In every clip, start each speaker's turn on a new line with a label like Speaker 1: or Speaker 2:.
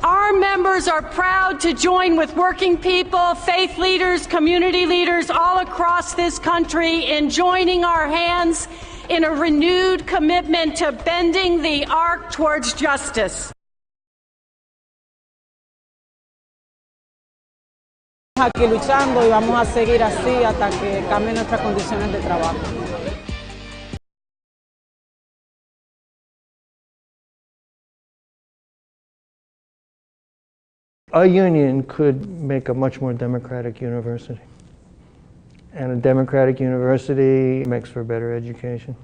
Speaker 1: Our members are proud to join with working people, faith leaders, community leaders all across this country in joining our hands in a renewed commitment to bending the arc towards justice.
Speaker 2: Aquí luchando y vamos a seguir así hasta que cambien nuestras condiciones de trabajo.
Speaker 3: A union could make a much more democratic university. And a democratic university makes for better education.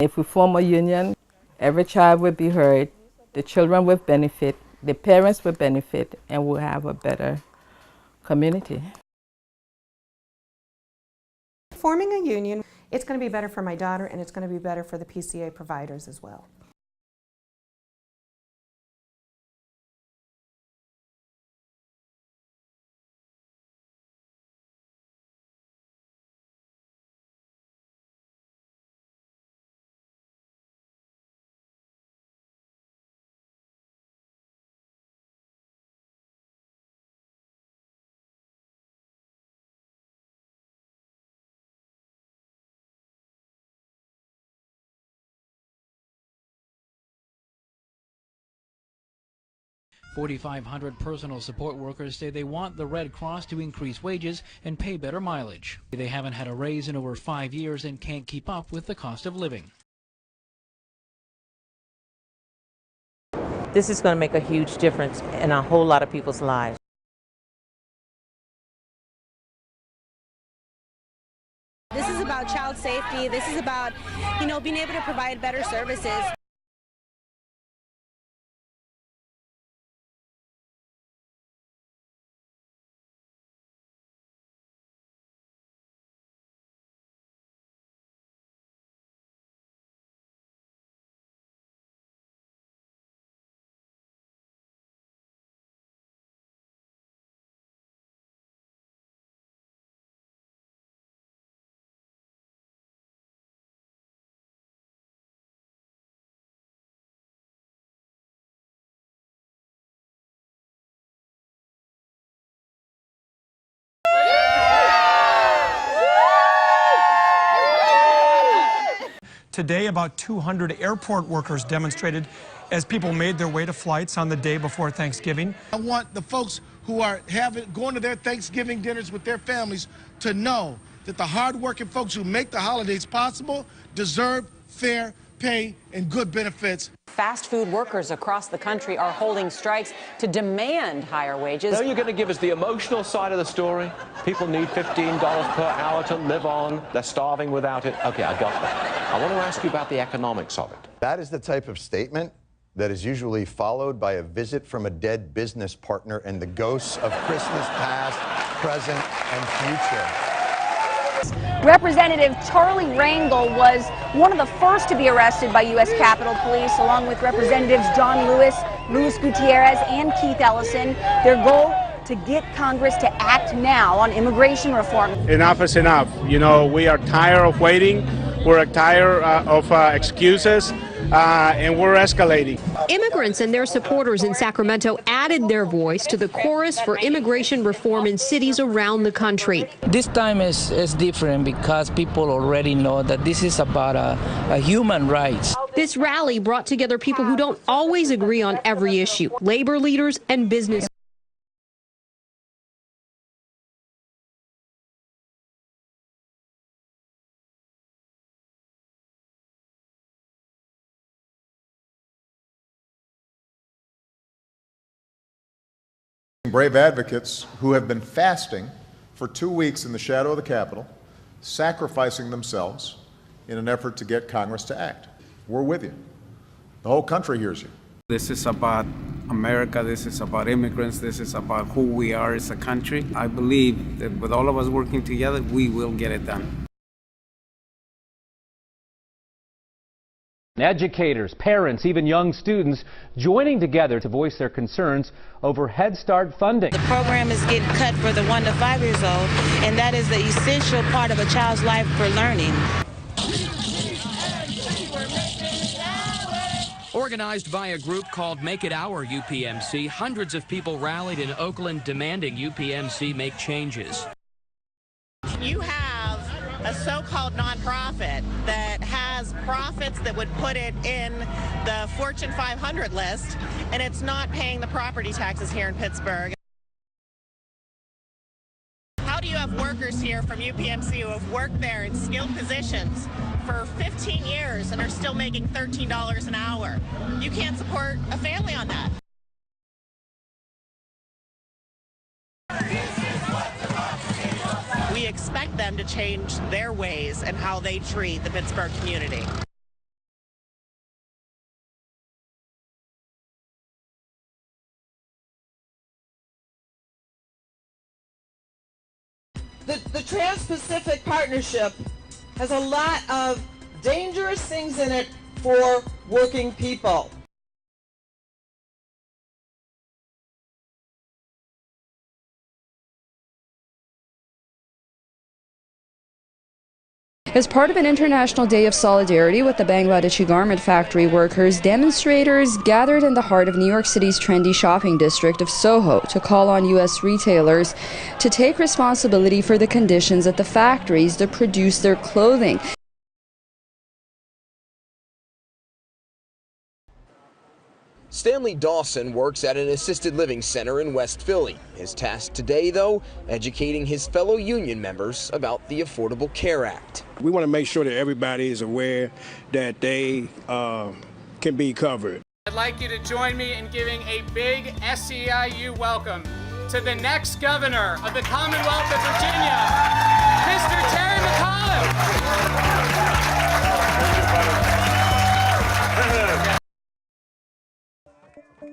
Speaker 4: If we form a union, every child will be heard, the children will benefit, the parents will benefit, and we'll have a better community.
Speaker 5: Forming a union, it's going to be better for my daughter, and it's going to be better for the PCA providers as well.
Speaker 6: $4,500 personal support workers say they want the Red Cross to increase wages and pay better mileage. They haven't had a raise in over 5 years and can't keep up with the cost of living.
Speaker 7: This is going to make a huge difference in a whole lot of people's lives.
Speaker 8: This is about child safety. This is about, being able to provide better services.
Speaker 9: Today, about 200 airport workers demonstrated as people made their way to flights on the day before Thanksgiving.
Speaker 10: I want the folks who are going to their Thanksgiving dinners with their families to know that the hard-working folks who make the holidays possible deserve fair pay and good benefits.
Speaker 11: Fast food workers across the country are holding strikes to demand higher wages.
Speaker 12: Now you're going to give us the emotional side of the story. People need $15 per hour to live on. They're starving without it. Okay, I got that. I want to ask you about the economics of it.
Speaker 13: That is the type of statement that is usually followed by a visit from a dead business partner and the ghosts of Christmas past, present, and future.
Speaker 14: Representative Charlie Rangel was one of the first to be arrested by U.S. Capitol Police, along with Representatives John Lewis, Luis Gutierrez, and Keith Ellison. Their goal, to get Congress to act now on immigration reform.
Speaker 15: Enough is enough. We are tired of waiting. We're tired of excuses. And we're escalating.
Speaker 16: Immigrants and their supporters in Sacramento added their voice to the chorus for immigration reform in cities around the country.
Speaker 17: This time is different because people already know that this is about a human rights.
Speaker 16: This rally brought together people who don't always agree on every issue, labor leaders and business.
Speaker 18: Brave advocates who have been fasting for 2 weeks in the shadow of the Capitol, sacrificing themselves in an effort to get Congress to act. We're with you. The whole country hears you.
Speaker 15: This is about America. This is about immigrants. This is about who we are as a country. I believe that with all of us working together, we will get it done.
Speaker 19: Educators, parents, even young students joining together to voice their concerns over Head Start funding.
Speaker 20: The program is getting cut for the 1 to 5 years old, and that is the essential part of a child's life for learning.
Speaker 21: Organized by a group called Make It Our UPMC, hundreds of people rallied in Oakland demanding UPMC make changes.
Speaker 22: You have a so-called nonprofit that has profits that would put it in the Fortune 500 list, and it's not paying the property taxes here in Pittsburgh. How do you have workers here from UPMC who have worked there in skilled positions for 15 years and are still making $13 an hour? You can't support a family on that. We expect them to change their ways and how they treat the Pittsburgh community.
Speaker 23: The Trans-Pacific Partnership has a lot of dangerous things in it for working people.
Speaker 24: As part of an International Day of Solidarity with the Bangladeshi garment factory workers, demonstrators gathered in the heart of New York City's trendy shopping district of Soho to call on U.S. retailers to take responsibility for the conditions at the factories that produce their clothing.
Speaker 25: Stanley Dawson works at an assisted living center in West Philly. His task today, though, educating his fellow union members about the Affordable Care Act.
Speaker 26: We want to make sure that everybody is aware that they can be covered.
Speaker 27: I'd like you to join me in giving a big SEIU welcome to the next governor of the Commonwealth of Virginia, Mr. Terry McAuliffe.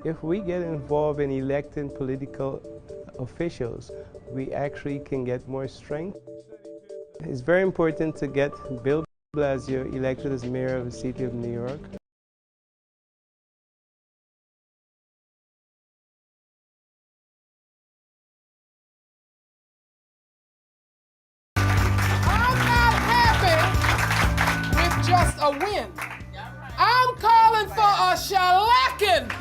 Speaker 28: If we get involved in electing political officials, we actually can get more strength. It's very important to get Bill de Blasio elected as mayor of the city of New York.
Speaker 23: I'm not happy with just a win. I'm calling for a shellacking.